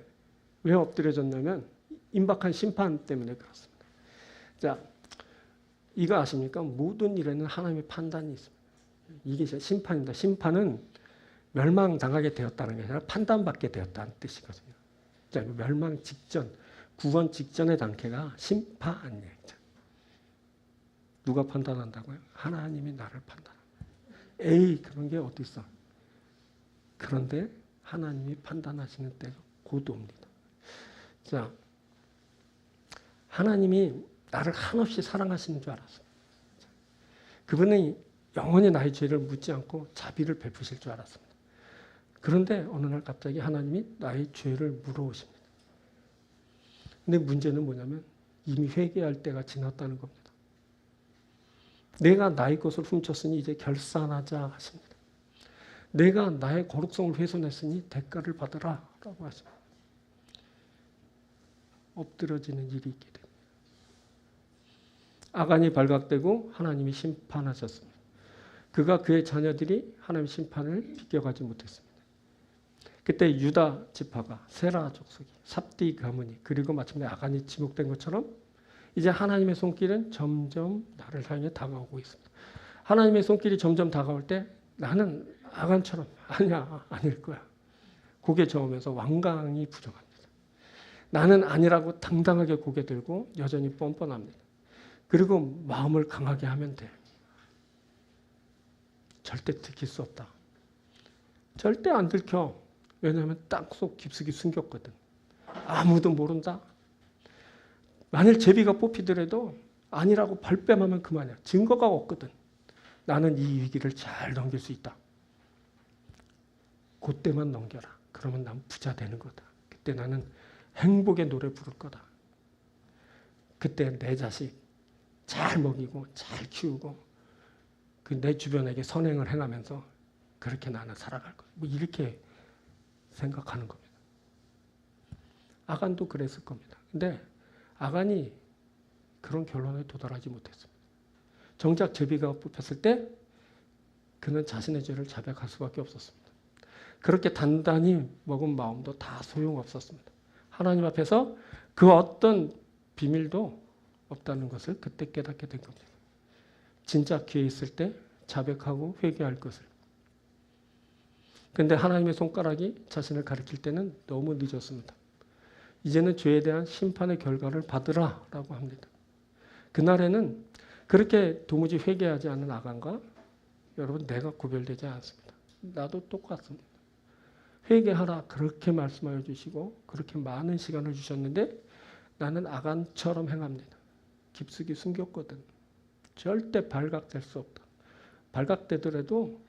왜 엎드려졌냐면 임박한 심판 때문에 그렇습니다. 자, 이거 아십니까? 모든 일에는 하나님의 판단이 있습니다. 이게 심판입니다. 심판은 멸망당하게 되었다는 게 아니라 판단받게 되었다는 뜻이거든요. 자, 멸망 직전, 구원 직전의 단계가 심판이에요. 누가 판단한다고요? 하나님이 나를 판단합니다. 에이, 그런 게 어디 있어? 그런데 하나님이 판단하시는 때가 곧 옵니다. 자, 하나님이 나를 한없이 사랑하시는 줄 알았어요. 그분은 영원히 나의 죄를 묻지 않고 자비를 베푸실 줄 알았습니다. 그런데 어느 날 갑자기 하나님이 나의 죄를 물어오십니다. 근데 문제는 뭐냐면 이미 회개할 때가 지났다는 겁니다. 내가 나의 것을 훔쳤으니 이제 결산하자 하십니다. 내가 나의 거룩성을 훼손했으니 대가를 받으라 라고 하십니다. 엎드러지는 일이 있게 됩니다. 아간이 발각되고 하나님이 심판하셨습니다. 그가 그의 자녀들이 하나님의 심판을 비껴가지 못했습니다. 그때 유다 지파가 세라 족속이 삽디 가문이 그리고 마침내 아간이 지목된 것처럼 이제 하나님의 손길은 점점 나를 향해 다가오고 있습니다. 하나님의 손길이 점점 다가올 때 나는 아간처럼 아니야, 아닐 거야. 고개 저으면서 완강히 부정합니다. 나는 아니라고 당당하게 고개 들고 여전히 뻔뻔합니다. 그리고 마음을 강하게 하면 돼. 절대 들킬 수 없다. 절대 안 들켜. 왜냐하면 땅속 깊숙이 숨겼거든. 아무도 모른다. 만일 제비가 뽑히더라도 아니라고 발뺌하면 그만이야. 증거가 없거든. 나는 이 위기를 잘 넘길 수 있다. 그때만 넘겨라. 그러면 난 부자 되는 거다. 그때 나는 행복의 노래 부를 거다. 그때 내 자식 잘 먹이고 잘 키우고 그 내 주변에게 선행을 행하면서 그렇게 나는 살아갈 거야. 뭐 이렇게 생각하는 겁니다. 아간도 그랬을 겁니다. 근데 아간이 그런 결론에 도달하지 못했습니다. 정작 제비가 뽑혔을 때 그는 자신의 죄를 자백할 수밖에 없었습니다. 그렇게 단단히 먹은 마음도 다 소용없었습니다. 하나님 앞에서 그 어떤 비밀도 없다는 것을 그때 깨닫게 된 겁니다. 진짜 기회 있을 때 자백하고 회개할 것을. 그런데 하나님의 손가락이 자신을 가리킬 때는 너무 늦었습니다. 이제는 죄에 대한 심판의 결과를 받으라 라고 합니다. 그날에는 그렇게 도무지 회개하지 않는 아간과 여러분 내가 구별되지 않습니다. 나도 똑같습니다. 회개하라 그렇게 말씀하여 주시고 그렇게 많은 시간을 주셨는데 나는 아간처럼 행합니다. 깊숙이 숨겼거든. 절대 발각될 수 없다. 발각되더라도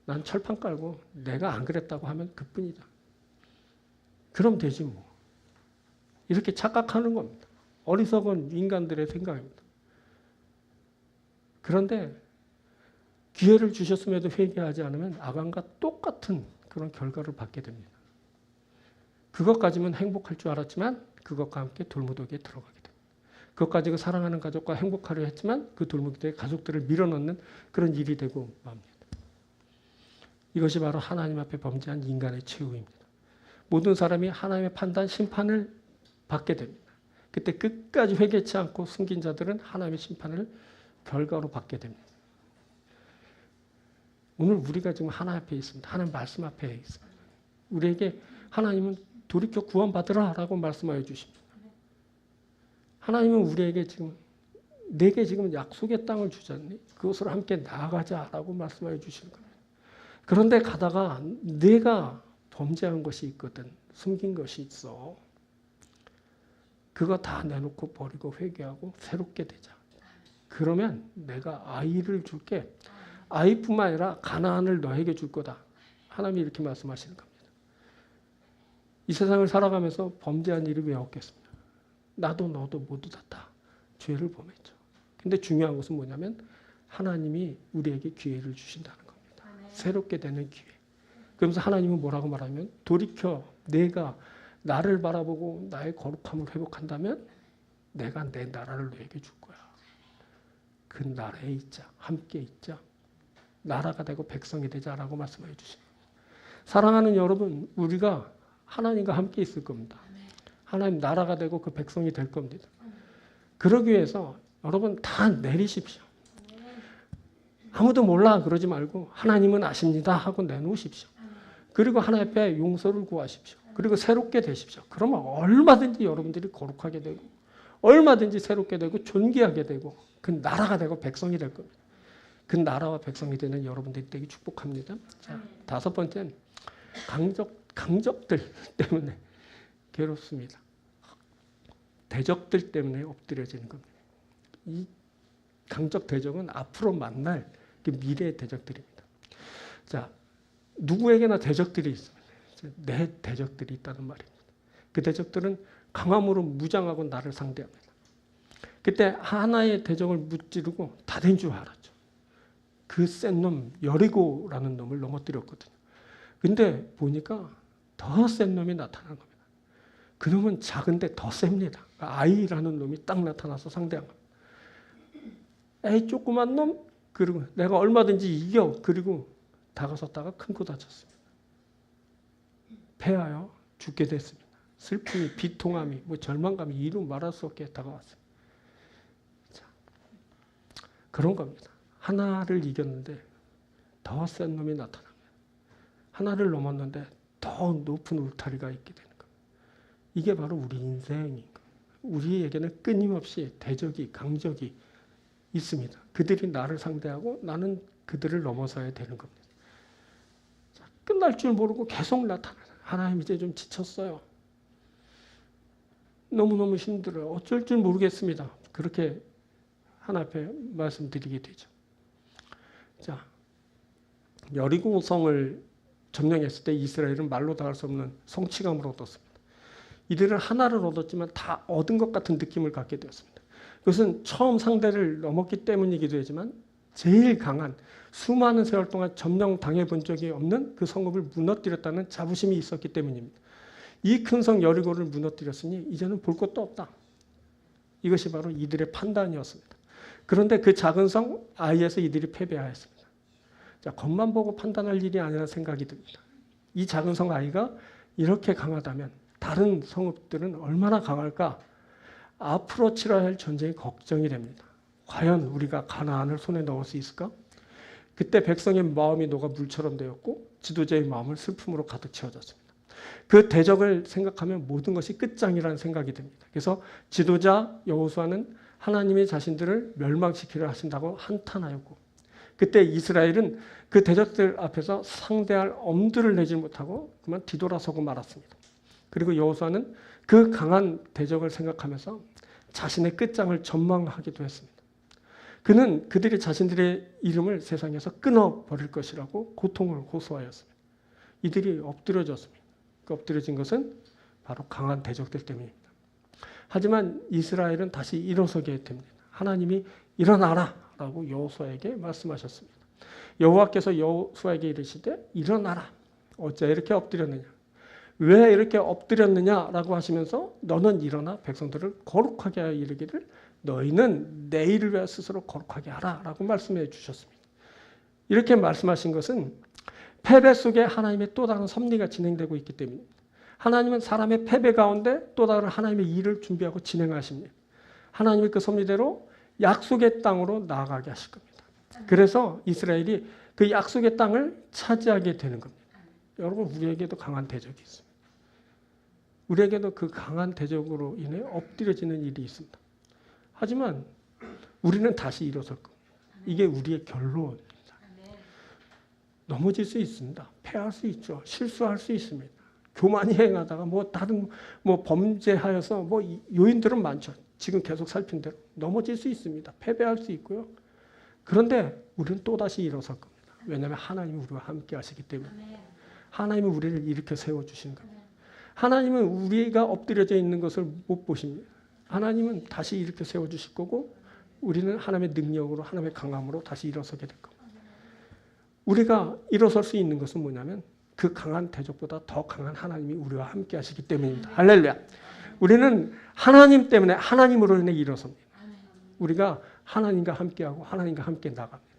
난 철판 깔고 내가 안 그랬다고 하면 그뿐이다. 그럼 되지 뭐. 이렇게 착각하는 겁니다. 어리석은 인간들의 생각입니다. 그런데 기회를 주셨음에도 회개하지 않으면 아간과 똑같은 그런 결과를 받게 됩니다. 그것까지면 행복할 줄 알았지만 그것과 함께 돌무더기에 들어가게 됩니다. 그것까지 사랑하는 가족과 행복하려 했지만 그 돌무더기에 가족들을 밀어넣는 그런 일이 되고 맙니다. 이것이 바로 하나님 앞에 범죄한 인간의 최후입니다. 모든 사람이 하나님의 판단, 심판을 받게 됩니다. 그때 끝까지 회개치 않고 숨긴 자들은 하나님의 심판을 결과로 받게 됩니다. 오늘 우리가 지금 하나님 앞에 있습니다. 하나님 말씀 앞에 있습니다. 우리에게 하나님은 돌이켜 구원받으라 라고 말씀하여 주십니다. 하나님은 우리에게 지금 내게 지금 약속의 땅을 주잖니 그것으로 함께 나아가자라고 말씀하여 주시는 겁니다. 그런데 가다가 내가 범죄한 것이 있거든. 숨긴 것이 있어. 그거 다 내놓고 버리고 회개하고 새롭게 되자. 그러면 내가 아이를 줄게. 아이뿐만 아니라 가나안을 너에게 줄 거다. 하나님이 이렇게 말씀하시는 겁니다. 이 세상을 살아가면서 범죄한 일이 왜 없겠습니까? 나도 너도 모두 다 죄를 범했죠. 근데 중요한 것은 뭐냐면 하나님이 우리에게 기회를 주신다는 겁니다. 새롭게 되는 기회. 그러면서 하나님은 뭐라고 말하면 돌이켜 내가 나를 바라보고 나의 거룩함을 회복한다면 내가 내 나라를 너에게 줄 거야. 그 나라에 있자. 함께 있자. 나라가 되고 백성이 되자라고 말씀해 주십니다. 사랑하는 여러분, 우리가 하나님과 함께 있을 겁니다. 하나님 나라가 되고 그 백성이 될 겁니다. 그러기 위해서 여러분 다 내리십시오. 아무도 몰라 그러지 말고 하나님은 아십니다 하고 내놓으십시오. 그리고 하나님 앞에 용서를 구하십시오. 그리고 새롭게 되십시오. 그러면 얼마든지 여러분들이 거룩하게 되고 얼마든지 새롭게 되고 존귀하게 되고 그 나라가 되고 백성이 될 겁니다. 그 나라와 백성이 되는 여러분들이 되기 축복합니다. 자, 다섯 번째는 강적들 때문에 괴롭습니다. 대적들 때문에 엎드려지는 겁니다. 이 강적 대적은 앞으로 만날 그 미래의 대적들입니다. 자, 누구에게나 대적들이 있습니다. 내 대적들이 있다는 말입니다. 그 대적들은 강함으로 무장하고 나를 상대합니다. 그때 하나의 대적을 무찌르고 다 된 줄 알았죠. 그 센 놈 여리고라는 놈을 넘어뜨렸거든요. 근데 보니까 더 센 놈이 나타난 겁니다. 그 놈은 작은데 더 셉니다. 아이라는 놈이 딱 나타나서 상대한 겁니다. 에이 조그만 놈? 그리고 내가 얼마든지 이겨. 그리고 다가섰다가 큰 코 다쳤습니다. 패하여 죽게 됐습니다. 슬픔이, 비통함이, 절망감이 이루 말할 수 없게 다가왔습니다. 자, 그런 겁니다. 하나를 이겼는데 더 센 놈이 나타납니다. 하나를 넘었는데 더 높은 울타리가 있게 되는 겁니다. 이게 바로 우리 인생인 거예요. 우리에게는 끊임없이 대적이, 강적이 있습니다. 그들이 나를 상대하고 나는 그들을 넘어서야 되는 겁니다. 자, 끝날 줄 모르고 계속 나타나요. 하나님 이제 좀 지쳤어요. 너무너무 힘들어요. 어쩔 줄 모르겠습니다. 그렇게 하나님 앞에 말씀드리게 되죠. 자, 여리고 성을 점령했을 때 이스라엘은 말로 다 할 수 없는 성취감을 얻었습니다. 이들은 하나를 얻었지만 다 얻은 것 같은 느낌을 갖게 되었습니다. 그것은 처음 상대를 넘었기 때문이기도 하지만 제일 강한 수많은 세월 동안 점령당해 본 적이 없는 그 성읍을 무너뜨렸다는 자부심이 있었기 때문입니다. 이 큰 성 여리고를 무너뜨렸으니 이제는 볼 것도 없다. 이것이 바로 이들의 판단이었습니다. 그런데 그 작은 성 아이에서 이들이 패배하였습니다. 자, 겉만 보고 판단할 일이 아니라 생각이 듭니다. 이 작은 성 아이가 이렇게 강하다면 다른 성읍들은 얼마나 강할까? 앞으로 치러야 할 전쟁이 걱정이 됩니다. 과연 우리가 가나안을 손에 넣을 수 있을까? 그때 백성의 마음이 녹아 물처럼 되었고 지도자의 마음을 슬픔으로 가득 채워졌습니다. 그 대적을 생각하면 모든 것이 끝장이라는 생각이 듭니다. 그래서 지도자 여호수아는 하나님이 자신들을 멸망시키려 하신다고 한탄하였고, 그때 이스라엘은 그 대적들 앞에서 상대할 엄두를 내지 못하고 그만 뒤돌아서고 말았습니다. 그리고 여호수아는 그 강한 대적을 생각하면서 자신의 끝장을 전망하기도 했습니다. 그는 그들이 자신들의 이름을 세상에서 끊어버릴 것이라고 고통을 호소하였습니다. 이들이 엎드려졌습니다. 그 엎드려진 것은 바로 강한 대적들 때문입니다. 하지만 이스라엘은 다시 일어서게 됩니다. 하나님이 일어나라 라고 여호수아에게 말씀하셨습니다. 여호와께서 여호수아에게 이르시되 일어나라. 어째 이렇게 엎드렸느냐? 왜 이렇게 엎드렸느냐라고 하시면서 너는 일어나 백성들을 거룩하게 하여 이르기를 너희는 내 일을 위하여 스스로 거룩하게 하라 라고 말씀해 주셨습니다. 이렇게 말씀하신 것은 패배 속에 하나님의 또 다른 섭리가 진행되고 있기 때문입니다. 하나님은 사람의 패배 가운데 또 다른 하나님의 일을 준비하고 진행하십니다. 하나님의 그 섭리대로 약속의 땅으로 나아가게 하실 겁니다. 그래서 이스라엘이 그 약속의 땅을 차지하게 되는 겁니다. 여러분, 우리에게도 강한 대적이 있습니다. 우리에게도 그 강한 대적으로 인해 엎드려지는 일이 있습니다. 하지만 우리는 다시 일어설 겁니다. 이게 우리의 결론입니다. 넘어질 수 있습니다. 패할 수 있죠. 실수할 수 있습니다. 교만이 행하다가 다른 범죄하여서 요인들은 많죠. 지금 계속 살핀 대로 넘어질 수 있습니다. 패배할 수 있고요. 그런데 우리는 또다시 일어설 겁니다. 왜냐하면 하나님이 우리와 함께 하시기 때문에. 하나님은 우리를 일으켜 세워주시는 겁니다. 하나님은 우리가 엎드려져 있는 것을 못 보십니다. 하나님은 다시 일으켜 세워주실 거고 우리는 하나님의 능력으로 하나님의 강함으로 다시 일어서게 될 겁니다. 우리가 일어설 수 있는 것은 뭐냐면 그 강한 대적보다 더 강한 하나님이 우리와 함께 하시기 때문입니다. 할렐루야. 우리는 하나님 때문에 하나님으로 인해 일어섭니다. 우리가 하나님과 함께하고 하나님과 함께 나갑니다.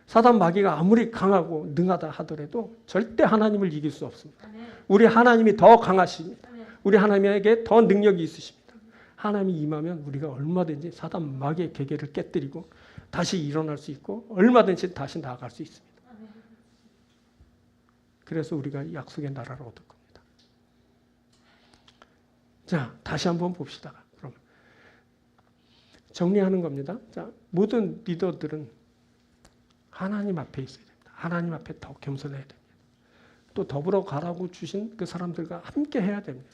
사단 마귀가 아무리 강하고 능하다 하더라도 절대 하나님을 이길 수 없습니다. 우리 하나님이 더 강하십니다. 우리 하나님에게 더 능력이 있으십니다. 하나님이 임하면 우리가 얼마든지 사단 마귀의 계계를 깨뜨리고 다시 일어날 수 있고 얼마든지 다시 나아갈 수 있습니다. 그래서 우리가 약속의 나라를 얻을 겁니다. 자, 다시 한번 봅시다. 그럼 정리하는 겁니다. 자, 모든 리더들은 하나님 앞에 있어야 됩니다. 하나님 앞에 더 겸손해야 됩니다. 또 더불어 가라고 주신 그 사람들과 함께 해야 됩니다.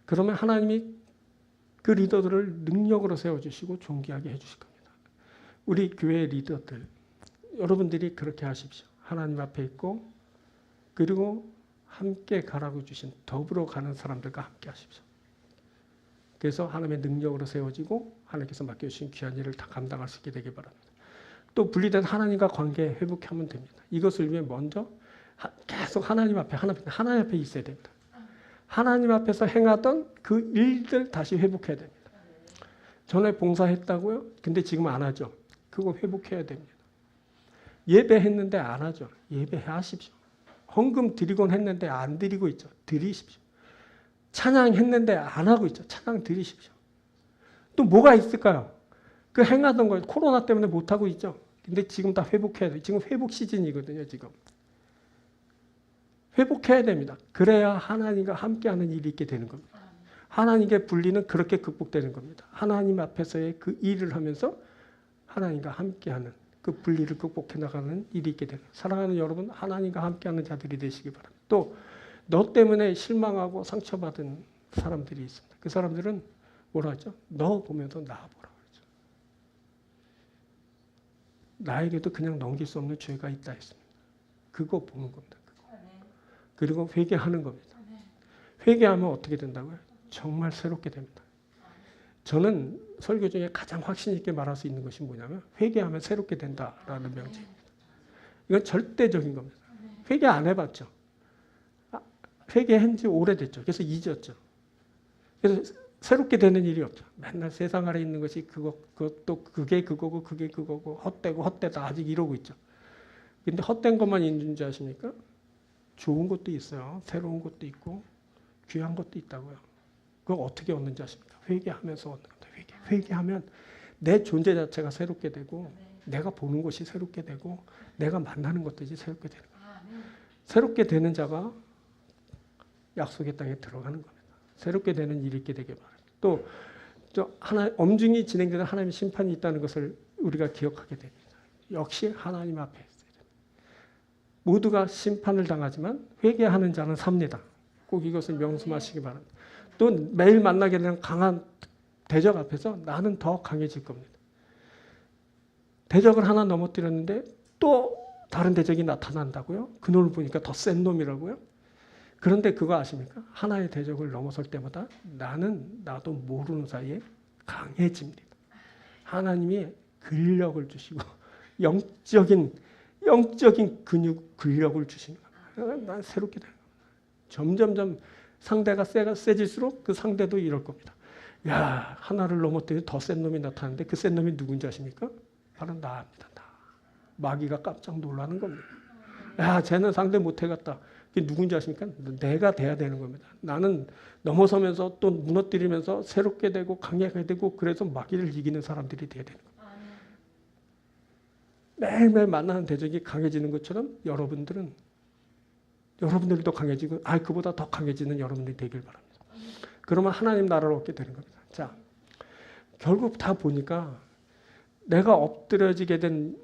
그러면 하나님이 그 리더들을 능력으로 세워주시고 존귀하게 해주실 겁니다. 우리 교회 리더들, 여러분들이 그렇게 하십시오. 하나님 앞에 있고 그리고 함께 가라고 주신 더불어 가는 사람들과 함께 하십시오. 그래서 하나님의 능력으로 세워지고 하나님께서 맡겨주신 귀한 일을 다 감당할 수 있게 되길 바랍니다. 또 분리된 하나님과 관계 회복하면 됩니다. 이것을 위해 먼저 계속 하나님 앞에 있어야 됩니다. 하나님 앞에서 행하던 그 일들 다시 회복해야 됩니다. 전에 봉사했다고요? 근데 지금 안 하죠. 그거 회복해야 됩니다. 예배했는데 안 하죠. 예배하십시오. 헌금 드리곤 했는데 안 드리고 있죠. 드리십시오. 찬양했는데 안 하고 있죠. 찬양 드리십시오. 또 뭐가 있을까요? 그 행하던 거 코로나 때문에 못 하고 있죠. 근데 지금 다 회복해야 돼요. 지금 회복 시즌이거든요. 지금 회복해야 됩니다. 그래야 하나님과 함께하는 일이 있게 되는 겁니다. 하나님께 분리는 그렇게 극복되는 겁니다. 하나님 앞에서의 그 일을 하면서 하나님과 함께하는 그 분리를 극복해 나가는 일이 있게 되는, 사랑하는 여러분, 하나님과 함께하는 자들이 되시기 바랍니다. 또 너 때문에 실망하고 상처받은 사람들이 있습니다. 그 사람들은 뭐라 하죠? 너 보면서 나 보라 그러죠. 나에게도 그냥 넘길 수 없는 죄가 있다 했습니다. 그거 보는 겁니다. 그거. 그리고 회개하는 겁니다. 회개하면 어떻게 된다고요? 정말 새롭게 됩니다. 저는 설교 중에 가장 확신 있게 말할 수 있는 것이 뭐냐면 회개하면 새롭게 된다라는 명제입니다. 이건 절대적인 겁니다. 회개 안 해봤죠. 회개한 지 오래됐죠. 그래서 잊었죠. 그래서 새롭게 되는 일이 없죠. 맨날 세상 아래 있는 것이 그것도 그게 그거고 그게 그거고 헛되고 헛되다 아직 이러고 있죠. 근데 헛된 것만 있는 줄 아십니까? 좋은 것도 있어요. 새로운 것도 있고 귀한 것도 있다고요. 그거 어떻게 얻는지 아십니까? 회개하면서 얻는 겁니다. 회개하면 내 존재 자체가 새롭게 되고 내가 보는 것이 새롭게 되고 내가 만나는 것들이 새롭게 되는 거예요. 새롭게 되는 자가 약속의 땅에 들어가는 겁니다. 새롭게 되는 일이 있게 되게 바랍니다. 또 엄중히 진행되는 하나님의 심판이 있다는 것을 우리가 기억하게 됩니다. 역시 하나님 앞에 있어야 됩니다. 모두가 심판을 당하지만 회개하는 자는 삽니다. 꼭 이것을 명심하시기 바랍니다. 또 매일 만나게 되는 강한 대적 앞에서 나는 더 강해질 겁니다. 대적을 하나 넘어뜨렸는데 또 다른 대적이 나타난다고요? 그 놈을 보니까 더 센 놈이라고요? 그런데 그거 아십니까? 하나의 대적을 넘어설 때마다 나도 모르는 사이에 강해집니다. 하나님이 근력을 주시고 영적인 근력을 주시는 겁니다. 난 새롭게 돼요. 점점점 상대가 세질수록 그 상대도 이럴 겁니다. 야, 하나를 넘어뜨리면 더 센 놈이 나타나는데 그 센 놈이 누군지 아십니까? 바로 나입니다. 나. 마귀가 깜짝 놀라는 겁니다. 야, 쟤는 상대 못해갔다. 그게 누군지 아십니까? 내가 돼야 되는 겁니다. 나는 넘어서면서 또 무너뜨리면서 새롭게 되고 강하게 되고 그래서 마귀를 이기는 사람들이 돼야 되는 겁니다. 매일매일 만나는 대적이 강해지는 것처럼 여러분들도 강해지고 그보다 더 강해지는 여러분들이 되길 바랍니다. 그러면 하나님 나라를 얻게 되는 겁니다. 자, 결국 다 보니까 내가 엎드려지게 된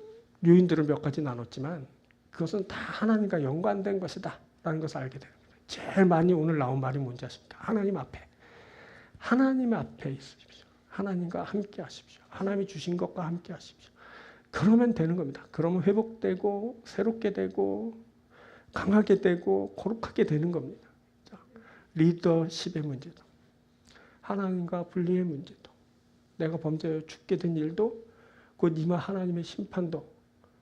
요인들을 몇 가지 나눴지만 그것은 다 하나님과 연관된 것이다 라는 것을 알게 되는 겁니다. 제일 많이 오늘 나온 말이 뭔지 아십니까? 하나님 앞에 있으십시오. 하나님과 함께 하십시오. 하나님이 주신 것과 함께 하십시오. 그러면 되는 겁니다. 그러면 회복되고 새롭게 되고 강하게 되고 거룩하게 되는 겁니다. 자, 리더십의 문제도 하나님과 분리의 문제도 내가 범죄하여 죽게 된 일도 곧 임할 하나님의 심판도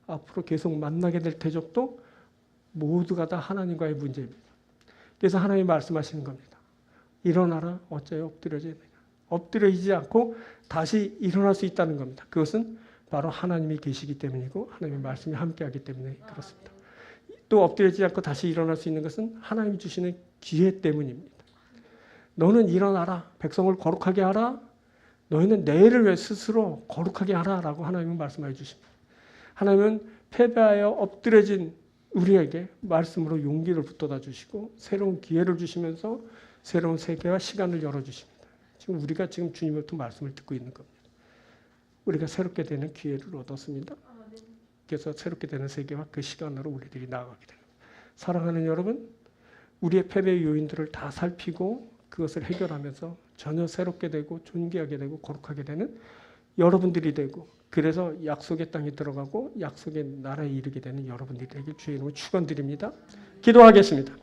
앞으로 계속 만나게 될 대적도 모두가 다 하나님과의 문제입니다. 그래서 하나님이 말씀하시는 겁니다. 일어나라 어찌하여 엎드려지느냐. 엎드려지지 않고 다시 일어날 수 있다는 겁니다. 그것은 바로 하나님이 계시기 때문이고 하나님의 말씀이 함께하기 때문에 그렇습니다. 또 엎드려지지 않고 다시 일어날 수 있는 것은 하나님이 주시는 기회 때문입니다. 너는 일어나라. 백성을 거룩하게 하라. 너희는 내일을 왜 스스로 거룩하게 하라 라고 하나님은 말씀해 주십니다. 하나님은 패배하여 엎드려진 우리에게 말씀으로 용기를 붙돋아 주시고 새로운 기회를 주시면서 새로운 세계와 시간을 열어주십니다. 지금 우리가 지금 주님으로부터 말씀을 듣고 있는 겁니다. 우리가 새롭게 되는 기회를 얻었습니다. 그래서 새롭게 되는 세계와 그 시간으로 우리들이 나아가게 됩니다. 사랑하는 여러분, 우리의 패배의 요인들을 다 살피고 그것을 해결하면서 전혀 새롭게 되고 존귀하게 되고 거룩하게 되는 여러분들이 되고 그래서 약속의 땅에 들어가고 약속의 나라에 이르게 되는 여러분들이 되길 주의 이름으로 축원드립니다. 기도하겠습니다.